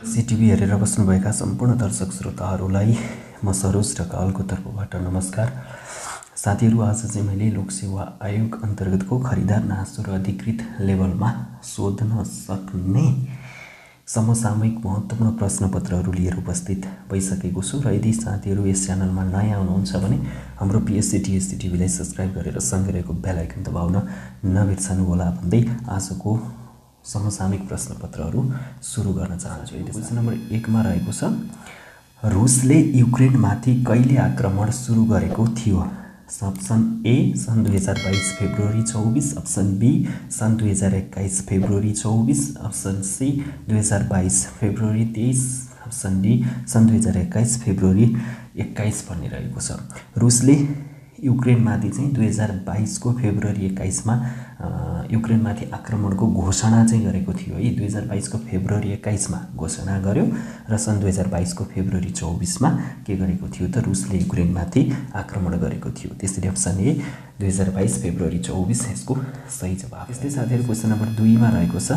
सिटिभी हेरेर बस्नुभएका सम्पूर्ण दर्शक श्रोताहरूलाई म सरोज ढकालको तर्फबाट नमस्कार। साथीहरू, आज चाहिँ मैले लोकसेवा आयोग अन्तर्गतको खरिदार नासु र अधिकृत लेभलमा सोध्न सक्ने समसामयिक महत्त्वपूर्ण प्रश्नपत्रहरू लिएर उपस्थित भइसकेको छु र यदि साथीहरू यस च्यानलमा नयाँ हुनुहुन्छ भने हाम्रो पिएससी टिभीलाई सब्स्क्राइब गरेर सँगै रहेको बेल आइकन दबाउन नबिर्सनुहोला भन्दै आजको समसामयिक प्रश्नपत्रहरू सुरु गर्न चाहन्छु। क्वेशन नम्बर 1 मा रहेको छ, रुसले युक्रेनमाथि कहिले आक्रमण सुरु गरेको थियो? अप्सन ए सन् 2022 फेब्रुअरी 24, अप्सन बी सन् 2021 February 24, option C 2022 February 23, option D सन् 2021 फेब्रुअरी 21 भन्ने रहेको छ। रुसले युक्रेनमाथि चाहिँ 2022 को फेब्रुअरी 21 मा युक्रेनमाथि आक्रमणको घोषणा चाहिँ गरेको थियो है। 2022 को फेब्रुअरी 21 मा घोषणा गर्यो र सन् 2022 को फेब्रुअरी 24 मा के गरेको थियो त रुसले युक्रेनमाथि आक्रमण गरेको थियो। त्यसैले अप्सन ए 2022 फेब्रुअरी 24 यसको सही जवाफ। त्यस्तै साथीहरु, क्वेशन नम्बर 2 मा रहेको छ,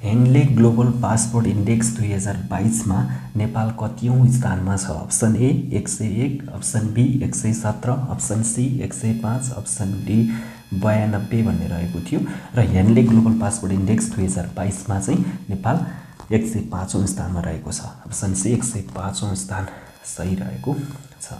हेनले ग्लोबल पासपोर्ट इन्डेक्स 2022 मा नेपाल कतिऔं स्थानमा छ? Option A 101, option B 117, option C 105, option D 92 भन्ने रहेको थियो र हेनले ग्लोबल पासपोर्ट इन्डेक्स 2022 मा चाहिँ नेपाल 105औं स्थानमा रहेको छ। अप्सन सी 105औं स्थान सही रहेको छ।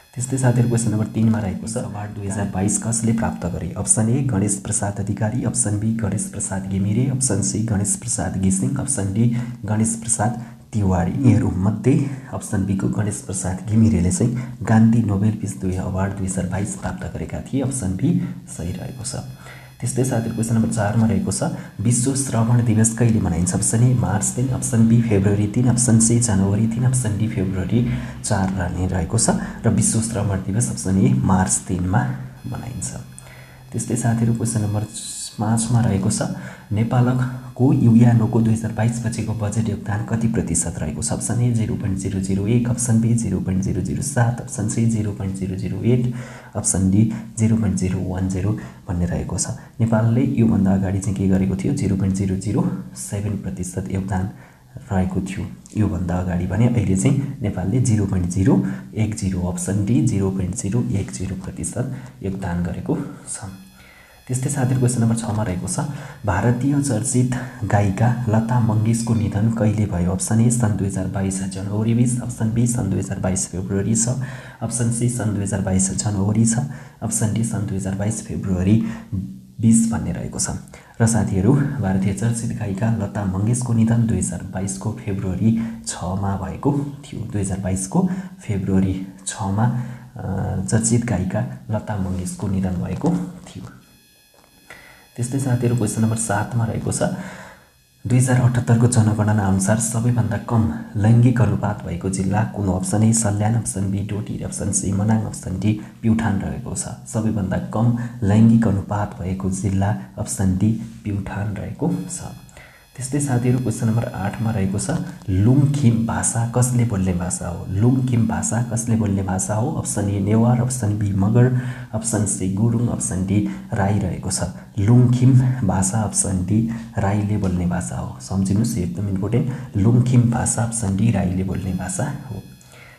त्यस्तै साथीहरु, क्वेशन नम्बर 3 मा रहेको छ, अवार्ड 2022 कसले प्राप्त गरे? Option A Ganesh Prasad Adhikari, option B Ganesh Prasad Ghimire, option C Ganesh Prasad घिसिङ, अप्सन डी गणेश प्रसाद तिवारी। यिनीहरू मध्ये अप्सन बी को गणेश प्रसाद घिमिरेले चाहिँ गान्धी नोबेल पीस अवार्ड 2022 प्राप्त गरेका थिए। अप्सन बी सही रहेको छ। त्यस्तै साथीहरु, क्वेशन नम्बर 4 मा रहेको छ, विश्व श्रवण दिवस कहिले मनाइन्छ? Option A March 3, option B February 3, option C जनवरी 3, अप्सन डी फेब्रुअरी 4 रहने रहेको छ र विश्व श्रवण दिवस अप्सन ए मार्च 3 मा मनाइन्छ। त्यस्तै साथीहरु, क्वेशन नम्बर 5 मा रहेको छ, नेपालको युयानोको 2022 पछिको बजेट योगदान कति प्रतिशत रहेको छ? Option A 0.001, option B 0.007, option C 0.008, option D 0.010 भन्ने रहेको छ। नेपालले योभन्दा अगाडि चाहिँ के गरेको थियो? 0.007% योगदान रहेको थियो योभन्दा अगाडि भने अहिले चाहिँ नेपालले 0.010, अप्सन डी 0.010% योगदान गरेको छ। त्यस्तै साथीहरु, क्वेशन नम्बर 6 मा रहेको छ, भारतीय चर्चित गायिका लता मङ्गेशको निधन कहिले भयो? अप्सन ए सन् 2022 जनवरी 20, अप्सन बी सन् 2022 फेब्रुअरी 6, अप्सन सी सन् 2022 जनवरी 6, अप्सन डी सन् 2022 फेब्रुअरी 20 भन्ने रहेको छ। र साथीहरु, भारतीय चर्चित गायिका लता मङ्गेशको निधन 2022 को फेब्रुअरी 6 मा भएको थियो। 2022 को फेब्रुअरी 6 मा चर्चित गायिका लता मङ्गेशको निधन भएको थियो। त्यस्तै साथीहरु, क्वेशन नम्बर 7 मा रहेको छ, 2078 को जनगणना अनुसार सबैभन्दा कम लैङ्गिक अनुपात भएको जिल्ला कुन हो? Option A Salyan, option B Doti, option C Manang, option D Pyuthan रहेको छ। सबैभन्दा कम लैङ्गिक अनुपात भएको जिल्ला अप्सन डी प्युठान रहेको छ। त्यस्तै साथीहरु, क्वेशन नम्बर 8 मा रहेको छ, लुङखिम भाषा कसले बोल्ने भाषा हो? लुङखिम भाषा कसले बोल्ने भाषा हो? Option A Newar, option B Magar, option C Gurung, option D Rai रहेको छ। लुङखिम भाषा अप्सन डी राईले बोल्ने भाषा हो। सम्झिनुस्, एकदम इम्पोर्टेन्ट, लुङखिम भाषा अप्सन डी राईले बोल्ने भाषा हो।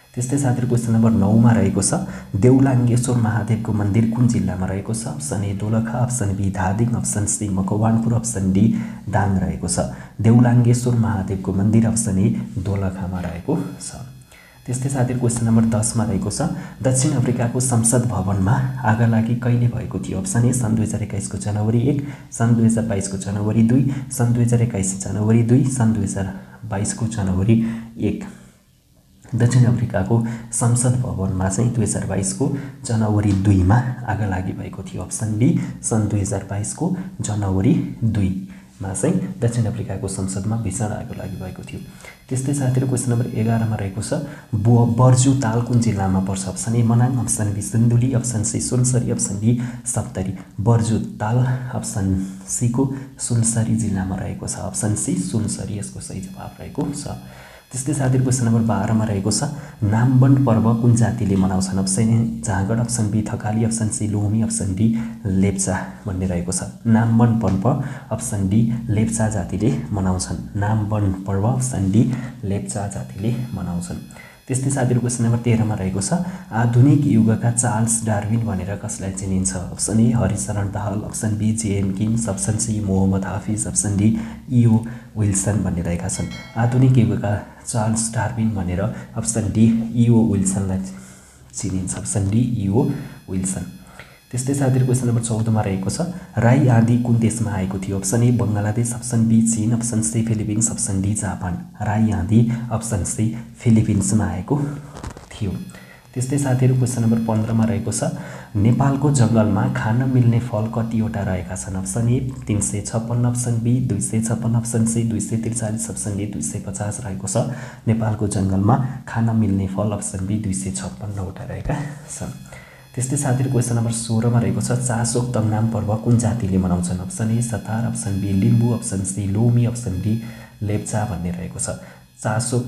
त्यस्तै साथीहरु, क्वेशन नम्बर 9 मा रहेको छ, देउलाङ्गेश्वर महादेवको मन्दिर कुन जिल्लामा रहेको छ? Option A Dolakha, option B Dhading, option C Makwanpur, option D Dang रहेको छ। देउलाङ्गेश्वर महादेवको मन्दिर अप्सन ए दोलखामा रहेको छ। त्यस्तै साथीहरु, क्वेशन नम्बर 10 मा रहेको छ, दक्षिण अफ्रिकाको संसद भवनमा आगलागी कहिले भएको थियो? अप्सन ए सन् 2021 को जनवरी 1, सन् 2022 को जनवरी 2, सन् 2021 जनवरी 2, सन् 2022 को जनवरी 1। दक्षिण अफ्रिकाको संसद भवनमा चाहिँ 2022 को जनवरी 2 मा आगलागी भएको थियो। अप्सन बी सन् 2022 को जनवरी 2 मा चाहिँ दक्षिण अफ्रिकाको संसदमा भीषण आगलागी भएको थियो। त्यस्तै साथीहरु, क्वेशन नम्बर 11 मा रहेको छ, बर्जु ताल कुन जिल्लामा पर्छ? Option A Manang, option B Sindhuli, option C Sunsari, option D Saptari. Barju Tal option C को सुनसरी जिल्लामा रहेको छ। अप्सन सी सुनसरी यसको सही जवाफ रहेको छ। त्यस्तै साथीहरु क्वेशन नम्बर 12 मा रहेको छ नामवन पर्व कुन जातिले मनाउँछन्? Option A Jhangad, option B Thakali, option C Lhomi, option D Lepcha भन्ने रहेको छ। नामवन पर्व अप्सन डी लेप्चा जातिले मनाउँछन्। नामवन पर्व अप्सन डी लेप्चा जातिले मनाउँछन्। त्यस्तै साथीहरु क्वेशन नम्बर 13 मा रहेको छ आधुनिक युगका चार्ल्स डार्विन भनेर कसलाई चिनिन्छ? Option A Harisharan Dahal, option B JM Kims, option C Mohammad Hafiz, option D EO Wilson भन्ने रहेका छन्। आधुनिक युगका चार्ल्स डार्विन भनेर अप्सन डी इओ विल्सनलाई चिनिन्छ। Option D EO Wilson. त्यस्तै साथीहरु क्वेशन नम्बर 14 मा रहेको छ राई आँधी कुन देशमा आएको थियो? Option A Bangladesh, option B चीन, option C Philippines, option D Japan. Rai आँधी अप्सन सी फिलिपिन्समा आएको थियो। त्यस्तै साथीहरु क्वेशन नम्बर 15 मा रहेको छ नेपालको जंगलमा खान मिल्ने फल कतिवटा रहेका छन्? Option A 356, option B 256, option C 243, option D 250 रहेको छ। नेपालको जंगलमा खान मिल्ने फल अप्सन बी 256 वटा रहेका छन्। त्यस्तै साथीहरु क्वेशन नम्बर 16 मा रहेको छ चासोक तङनाम पर्व कुन जातिले मनाउँछन्? Option A Satar, option B Limbu, option C Lhomi, option D Lepcha भन्ने रहेको छ। चासोक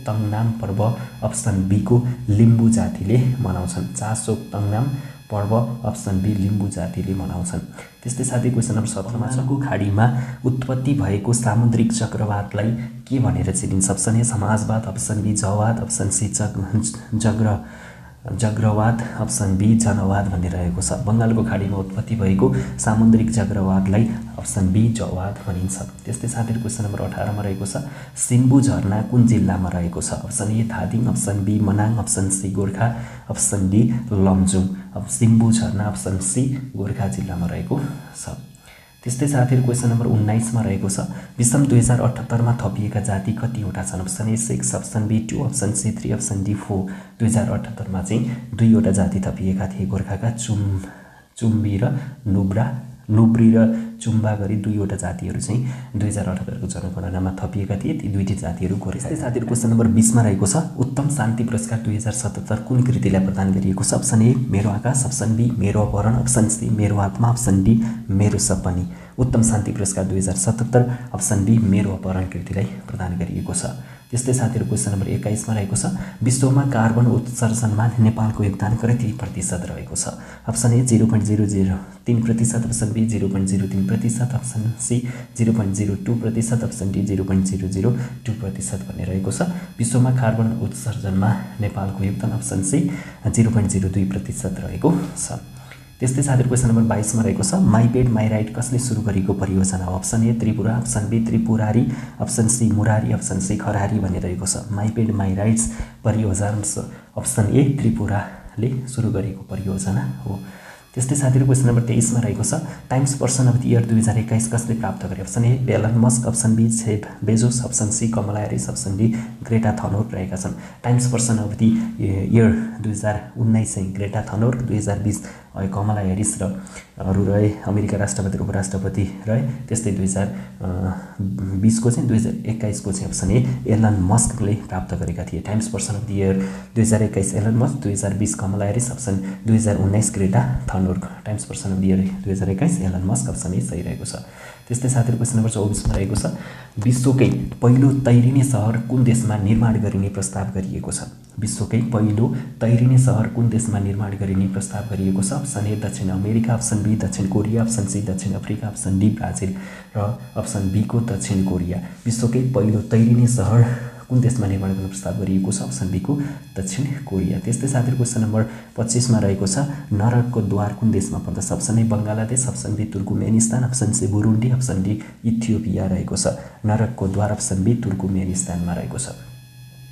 तङनाम पर्व अप्सन बी को लिम्बू जातिले मनाउँछन्। चासोक तङनाम पर्व अप्सन बी लिम्बू जातिले मनाउँछन्। त्यस्तै साथै क्वेशन नम्बर 17 मा बंगालको खाडीमा उत्पत्ति भएको सामुद्रिक चक्रवातलाई के भनेर चिनिन्छ? अप्सन ए समाजवाद, option B Jawad, option C जग्रवाद, अप्सन बी जनवाद भन्ने रहेको छ। बंगालको खाडीमा उत्पत्ति भएको सामुद्रिक चक्रवातलाई अप्सन बी जवाद भनिन्छ। त्यस्तै साथीहरु क्वेशन नम्बर 18 मा रहेको छ सिम्बु झरना कुन जिल्लामा रहेको छ? Option A Dhading, option B Manang, option C Gorkha, option D Lamjung. अब सिम्बु झरना अप्सन सी गोर्खा जिल्लामा रहेको छ। त्यस्तै साथीहरु क्वेशन नम्बर 19 मा रहेको छ विषम 2078 मा थपिएका जाति कतिवटा छन्? Option A 6, option B 2, option C 3, option D 4। 2078 मा चाहिँ 2 वटा जाति थपिएका थिए। गोर्खाका चुम्बी र नुब्री र चुम्बा गरी 2 वटा जातिहरू चाहिँ 2078 को जनगणनामा थपिएका थिए। ती दुईटी जातिहरू गोर्खा। त्यस्तै साथीहरु क्वेशन नम्बर 20 मा रहेको छ उत्तम शान्ति पुरस्कार 2077 कुन कृतिलाई प्रदान गरिएको छ? अप्सन ए मेरो आकाश, अप्सन बी मेरो अपहरण, अप्सन सी मेरो आत्मा, अप्सन डी मेरो सपनी। उत्तम शान्ति पुरस्कार 2077 अप्सन बी मेरो अपहरण कृतिलाई प्रदान गरिएको छ। त्यस्तै साथीहरु क्वेशन नम्बर 21 मा रहेको छ विश्वमा कार्बन उत्सर्जनमा नेपालको योगदान कति प्रतिशत रहेको छ? Option A 0.003%, option B 0.03%, option C 0.02%, option D 0.002% भन्ने रहेको छ। विश्वमा कार्बन उत्सर्जनमा नेपालको योगदान अप्सन सी 0.02% रहेको छ। त्यस्तै साथीहरु क्वेशन नम्बर 22 मा रहेको छ माई पेड माई राइट कसले सुरु गरेको परियोजना हो? Option A Tripura, option B Tripurari, option C Murari, option C खरारी भन्ने रहेको छ। माई पेड माई राइट्स परियोजना अप्सन ए त्रिपुराले सुरु गरेको परियोजना हो। त्यस्तै साथीहरु क्वेशन नम्बर 23 मा रहेको छ times person of the year 2021 कसले प्राप्त गरे? Option A Elon Musk, option B Jeff Bezos, option C Kamala Harris, option D Greta Thunberg रहेका छन्। Times person of the year 2019 चाहिँ ग्रेटा थनबर्ग, 2020 कमला ह्यारिस र अरू रहे अमेरिका राष्ट्रपति र उपराष्ट्रपति रहे। त्यस्तै 2020 को चाहिँ 2021 को चाहिँ अप्सन ए एलन मस्कले प्राप्त गरेका थिए। Times person of the year 2021 Elon Musk, 2020 Kamala Harris, option 2019 Greta Thunberg. Times person of the year 2021 Elon Musk option A सही रहेको छ। त्यस्तै साथीहरु क्वेशन नम्बर 24 मा रहेको छ विश्वकै पहिलो तैरिने शहर कुन देशमा निर्माण गरिने प्रस्ताव गरिएको छ? विश्वकै पहिलो तैरिने शहर कुन देशमा निर्माण गरिने प्रस्ताव गरिएको छ? अप्सन ए दक्षिण अमेरिका, अप्सन बी दक्षिण कोरिया, अप्सन सी दक्षिण अफ्रिका, अप्सन डी ब्राजिल र अप्सन बी को दक्षिण कोरिया। विश्वकै पहिलो तैरिने शहर कुन देशमा निर्माण गर्ने प्रस्ताव गरिएको छ? अप्सन बी को दक्षिण कोरिया। त्यस्तै साथीहरु क्वेशन नम्बर 25 मा रहेको छ नरकको द्वार कुन देशमा पर्दछ? Option A Bangladesh, option B Turkmenistan, option C Burundi, option D Ethiopia रहेको छ। नरकको द्वार अप्सन बी तुर्कमेनिस्तानमा रहेको छ।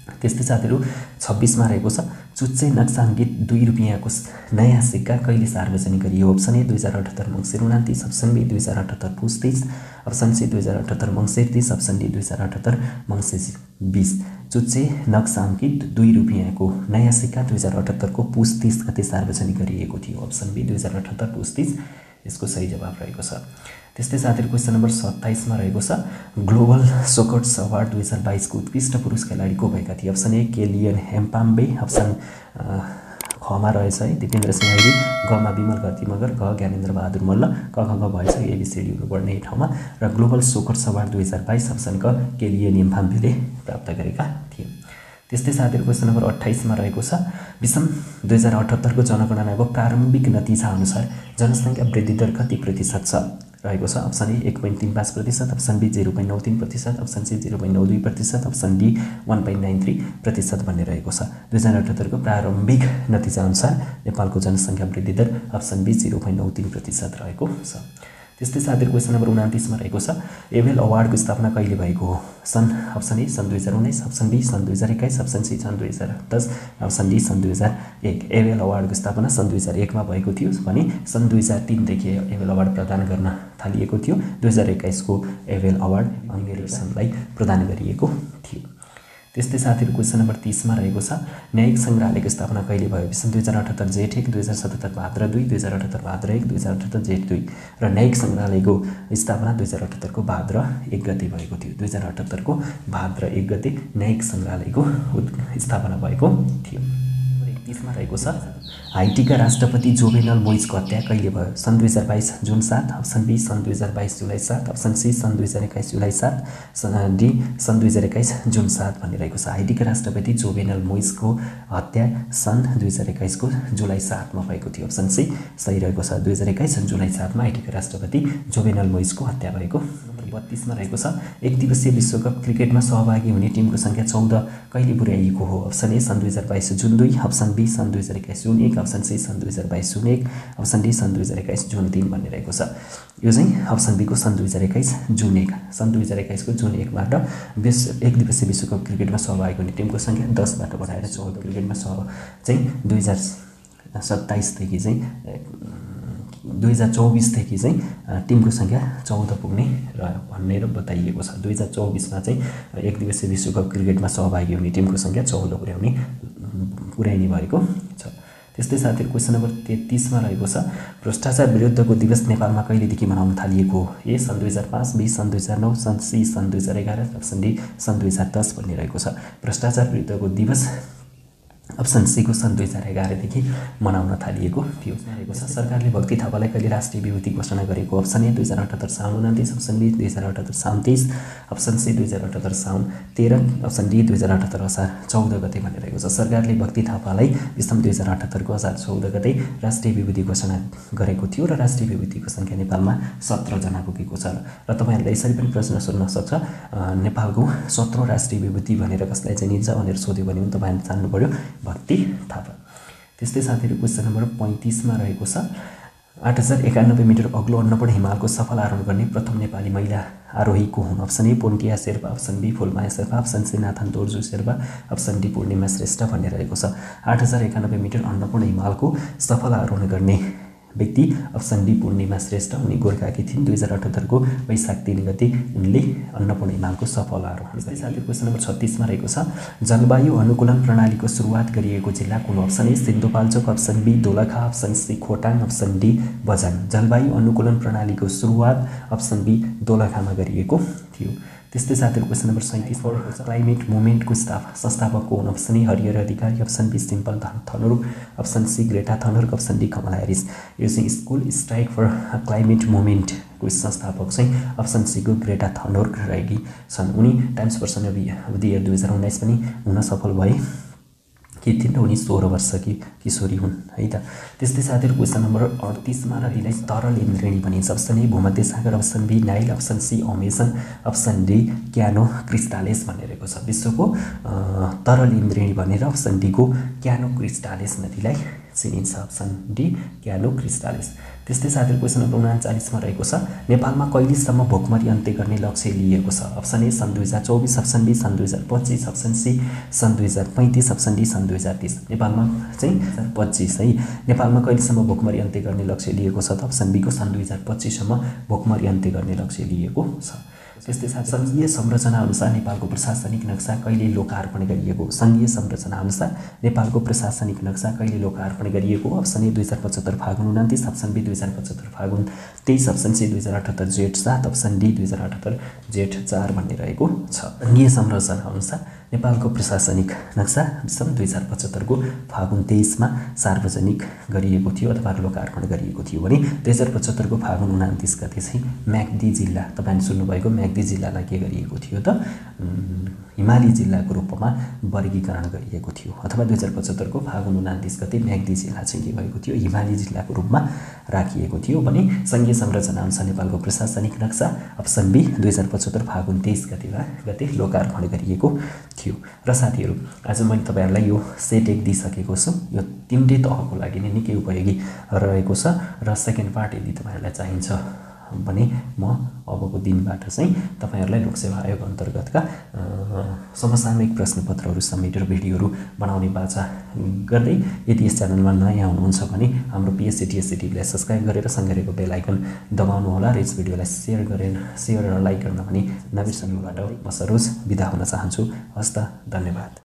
त्यस्तै साथीहरु 26 मा रहेको छ चुच्चे नक्साङ्कित 2 रुपैयाँको नयाँ सिक्का कहिले सार्वजनिक गरियो? अप्सन ए 2078 मङ्सिर 29, अप्सन बी 2078 पुस 30, अप्सन सी 2078 मङ्सिर 30, अप्सन डी 2078 मङ्सिर 20। चुच्चे नक्साङ्कित 2 रुपैयाँको नयाँ सिक्का 2078 को पुस 30 गते सार्वजनिक गरिएको थियो। अप्सन बी 2078 पुस 30 यसको सही जवाफ रहेको छ। त्यस्तै साथीहरु क्वेशन नम्बर 27 मा रहेको छ ग्लोबल सोकर्स अवार्ड 2022 को उत्कृष्ट पुरुष खेलाडी को भएका थिए? अप्सन ए केलियन एम्पाम्बे, अप्सन ख खमा रहेछ है दिपेन्द्र सिंह ऐरी, गमा विमल घरती मगर, घ ज्ञानेन्द्र बहादुर मल्ल, क ख ग भएछ एबिसिडी हुनुपर्ने यो ठाउँमा र ग्लोबल सोकर अवार्ड 2022 अप्सन क केलियन फाम्फेले प्राप्त गरेका थिए। त्यस्तै साथीहरु क्वेशन नम्बर 28 मा रहेको छ विषम 2078 को जनगणनाको प्रारम्भिक नतिजा अनुसार जनसङ्ख्या वृद्धि दर कति प्रतिशत छ रहेको छ। Option A 1.35%, option B 0.93%, option C 0.92%, option D 1.93% भन्ने रहेको छ। 2078 को प्रारम्भिक नतिजा अनुसार नेपालको जनसङ्ख्या वृद्धि दर अप्सन बी 0.93% रहेको छ। त्यस्तै साथीहरु क्वेशन नम्बर 29 मा रहेको छ एभेल अवार्डको स्थापना कहिले भएको हो। सन् अप्सन ए सन् 2019, अप्सन बी सन् 2021, अप्सन सी सन् 2010, अप्सन डी सन् 2001। एभेल अवार्डको स्थापना सन् 2001 मा भएको थियो भने सन् 2003 देखि एभेल अवार्ड प्रदान गर्न थालिएको थियो। 2021 को एभेल अवार्ड अङ्ग्रेजलाई प्रदान गरिएको थियो। त्यस्तै साथीहरु क्वेशन नम्बर 30 मा रहेको छ न्यायिक संग्रहालयको स्थापना कहिले भयो। सन् 2078 जेठ 1, 2077 भाद्र 2, 2078 भाद्र 1, 2078 जेठ 2 र न्यायिक संग्रहालयको स्थापना 2078 को भाद्र 1 गते भएको थियो। 2078 को भाद्र 1 गते न्यायिक संग्रहालयको स्थापना भएको थियो। 31 मा रहेको छ हाइटीका राष्ट्रपति जोवेनल मोइसको हत्या कहिले भयो। सन् 2022 जुन 7, अप्सन बी सन् 2022 जुलाई 7, अप्सन सी सन् 2021 जुलाई 7, डी सन् 2021 जुन 7 भनिरहेको छ। हाइटीका राष्ट्रपति जोवेनल मोइसको हत्या सन् 2021 को जुलाई 7 मा भएको थियो। अप्सन सी सही रहेको छ। 2021 जुलाई 7 मा हाइटीका राष्ट्रपति जोवेनल मोइसको हत्या भएको। 32 मा रहेको छ एक दिवसीय विश्वकप क्रिकेटमा सहभागी हुने टिमको संख्या 14 कहिले पुर्याइएको हो। अप्सन ए सन् 2022 जुन 2, अप्सन बी सन् 2021 जुन 1, अप्सन सी सन् 2022 जुन 1, अप्सन डी सन् 2021 जुन 3 भन्ने रहेको छ। यो चाहिँ अप्सन बी को सन् 2021 जुन 1, सन् 2021 को जुन 1 बाट एक दिवसीय विश्वकप क्रिकेटमा सहभागी हुने टिमको संख्या 10 बाट बढाएर 14 क्रिकेटमा चाहिँ 2027 देखि चाहिँ 2024 देखि चाहिँ टिमको संख्या 14 पुग्ने भनेर बताइएको छ। 2024 मा चाहिँ एक दिवसीय विश्वकप क्रिकेटमा सहभागी हुने टिमको संख्या 14 पुर्याइने भएको छ। त्यस्तै साथीहरु क्वेशन नम्बर 33 मा रहेको छ भ्रष्टाचार विरुद्धको दिवस नेपालमा कहिलेदेखि मनाउन थालिएको हो। ए सन् 2005, बी सन् 2009, सी सन् 2011, अप्सन डी सन् 2010 भन्ने रहेको छ। भ्रष्टाचार विरुद्धको दिवस अप्सन सी को सन् 2011 देखि मनाउन थालिएको थियो। रहेको छ सरकारले भक्ति थापालाई कहिले राष्ट्रिय विभूति घोषणा गरेको। अप्सन ए 2078 साउन 29, अप्सन बी 2078 साउन 23, अप्सन सी 2078 साउन 13, अप्सन डी 2078 असार 14 गते भन्ने रहेको छ। सरकारले भक्ति थापालाई विषम 2078 को असार 14 गते राष्ट्रिय विभूति घोषणा गरेको थियो र राष्ट्रिय विभूतिको संख्या नेपालमा 17 जना पुगेको छ। र तपाईहरुले यसरी पनि प्रश्न सोध्न सक्छ नेपालको 17औं राष्ट्रिय विभूति भनेर कसलाई चिनिन्छ भनेर सोध्यो भने तपाईहरुले जान्नु पर्यो भक्ति थापा। त्यस्तै साथीहरु क्वेशन नम्बर 35 मा रहेको छ 8091 मिटर अग्लो अन्नपूर्ण हिमालको सफल आरोहण गर्ने प्रथम नेपाली महिला आरोही को हुन्। अप्सन ए पोन्टिया Sherpa, option B Phulmaya Sherpa, option C नाथन दोर्जु शेर्पा, अप्सन डी पूर्णिमा श्रेष्ठ भन्ने रहेको छ। 8091 मिटर अन्नपूर्ण हिमालको सफल आरोहण गर्ने व्यक्ति अप्सन डी पूर्णिमा श्रेष्ठ उनी गोर्खाकी थिइन्। 2078 को वैशाख 3 गते उनले अन्नपूर्ण हिमालको सफल आरोहण गरे। साथै क्वेशन नम्बर 36 मा रहेको छ जलवायु अनुकूलन प्रणालीको सुरुवात गरिएको जिल्ला कुन हो। Option A Sindhupalchok, option B Dolakha, option C Khotang, option D Bajhang. जलवायु अनुकूलन प्रणालीको सुरुवात अप्सन बी दोलखामा गरिएको थियो। त्यस्तै साथीहरु क्वेशन नम्बर 37 फर क्लाइमेट मुभमेन्टको संस्थापक को हुन्। Option A Harihar Adhikari, option B सिम्पल थनरुक, अप्सन सी ग्रेटा थनरुक, अप्सन डी कमला ह्यारिस। यो चाहिँ स्कुल स्ट्राइक फर क्लाइमेट मुभमेन्टको संस्थापक चाहिँ अप्सन सी को ग्रेटा थनरुक रहेकी छन्। उनी times person of the year 2019 पनि हुन सफल भए कि थिइन् र उनी 16 वर्षकी किशोरी हुन् है त। त्यस्तै साथीहरु क्वेशन नम्बर 38 मा नदीलाई तरल इन्द्रेणी भनिन्छ। अप्सन ए भूमध्य सागर, option B Nile, option C Amazon, option D Cano Cristales भन्ने रहेको छ। विश्वको तरल इन्द्रेणी भनेर अप्सन डी को क्यानो क्रिस्टालेस नदीलाई चिनिन्छ। Option D Cano Cristales. त्यस्तै साथीहरु क्वेशन नम्बर 39 मा रहेको छ नेपालमा कहिलेसम्म भोकमरी अन्त्य गर्ने लक्ष्य लिएको छ। अप्सन ए सन् 2024, अप्सन बी सन् 2025, अप्सन सी सन् 2035, अप्सन डी सन् 2030। नेपालमा चाहिँ 2025 है। नेपालमा कहिलेसम्म भोकमरी अन्त्य गर्ने लक्ष्य लिएको छ त अप्सन बी को सन् 2025 सम्म भोकमरी अन्त्य गर्ने लक्ष्य लिएको छ। त्यस्तै साथ संघीय संरचना अनुसार नेपालको प्रशासनिक नक्सा कहिले लोकार्पण गरिएको। संघीय संरचना अनुसार नेपालको प्रशासनिक नक्सा कहिले लोकार्पण गरिएको। अप्सन ए 2075 फागुन 29, अप्सन बी 2075 फागुन 23, अप्सन सी 2078 जेठ 7, अप्सन डी 2078 जेठ 4 भन्ने रहेको छ। संघीय संरचना अनुसार नेपालको प्रशासनिक नक्सा सन् 2075 को फागुन 23 मा सार्वजनिक गरिएको थियो अथवा लोकार्पण गरिएको थियो भने 2075 को फागुन 29 गते चाहिँ म्याग्दी जिल्ला, तपाईले सुन्नुभएको म्याग्दी जिल्लालाई के गरिएको थियो त हिमाली जिल्लाको रूपमा वर्गीकरण गरिएको थियो, अथवा 2075 को फागुन 29 गते म्याग्दी जिल्ला चाहिँ के भएको थियो, हिमाली जिल्लाको रूपमा राखिएको थियो भने संघीय संरचना अनुसार नेपालको प्रशासनिक नक्सा अप्सन बी 2075 फागुन 23 गते लोकार्पण गरिएको थियो। र साथीहरू, आज मैले तपाईहरुलाई यो सेट 1 दिइसकेको छु। यो तीनटै तहको लागि नै निकै उपयोगी रहेको छ र सेकेन्ड पार्ट यदि तपाईहरुलाई चाहिन्छ भने म अबको दिनबाट चाहिँ तपाईहरुलाई लोकसेवा आयोग अन्तर्गतका समसामयिक प्रश्नपत्रहरू समेटेर भिडियोहरू बनाउने बाचा गर्दै, यदि यस च्यानलमा नयाँ हुनुहुन्छ भने हाम्रो पिएससी टिएससी टिभीलाई सब्स्क्राइब गरेर सँगै रहेको बेल आइकन दबाउनु होला र यस भिडियोलाई शेयर र लाइक गर्न पनि नबिर्सनुहोला। म सरोज बिदा हुन चाहन्छु। हस्त, धन्यवाद।